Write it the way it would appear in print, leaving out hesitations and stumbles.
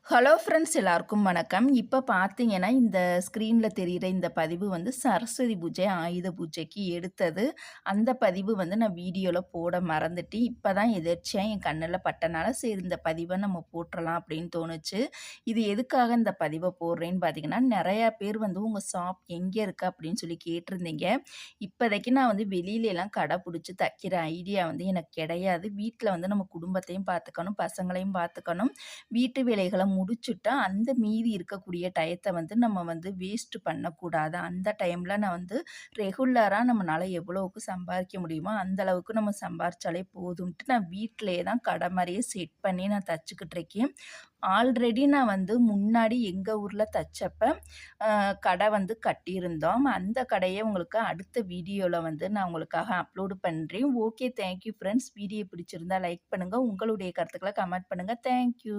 Hello friends எல்லாருக்கும் வணக்கம். இப்ப பார்த்தீங்கன்னா, இந்த ஸ்க்ரீன்ல தெரியிற இந்த பதிவு வந்து சரஸ்வதி பூஜை, ஆயுத பூஜைக்கு எடுத்தது. அந்த பதிவு வந்து நான் வீடியோல போட மறந்துட்டு, இப்ப தான் எதேர்ச்சியா என் கண்ணுல பட்டனால, சரி இந்த பதிவ நம்ம போட்றலாம் அப்படின்னு தோணுச்சு. இது எதுக்காக இந்த பதிவ போடுறேன்னு பார்த்தீங்கன்னா, நெறையா பேர் வந்து உங்க ஷாப் எங்கே இருக்கு அப்படின்னு சொல்லி கேட்டிருந்தீங்க. இப்போதைக்கு நான் வந்து வெளியிலலாம் கடை புடிச்சு தைக்கிற ஐடியா வந்து எனக்கு கிடையாது. வீட்ல வந்து நம்ம குடும்பத்தையும் பார்த்துக்கணும், பசங்களையும் பார்த்துக்கணும். வீட்டு வேலைகள முடிச்சுட்டா, அந்த மீதி இருக்கக்கூடிய டயத்த வந்து நம்ம வந்து வேஸ்ட் பண்ணக்கூடாது. அந்த டைம்ல நான் வந்து ரெகுலரா நம்மனால எவ்வளவுக்கு சம்பாரிக்க முடியுமோ, அந்த அளவுக்கு நம்ம சம்பாரிச்சாலே போதும்ன்ட்டு நான் வீட்லயே தான் கடை மாரியே செட் பண்ணி நான் தச்சுக்கிட்டு இருக்கேன். ஆல்ரெடி நான் வந்து முன்னாடி எங்க ஊர்ல தச்சப்ப, கடை வந்து கட்டியிருந்தோம். அந்த கடைய உங்களுக்கு அடுத்த வீடியோல வந்து நான் உங்களுக்காக அப்லோடு பண்றேன். Okay, thank you friends. Video பிடிச்சிருந்தா லைக் பண்ணுங்க. உங்களுடைய கருத்துக்கள கமெண்ட் பண்ணுங்க. Thank you.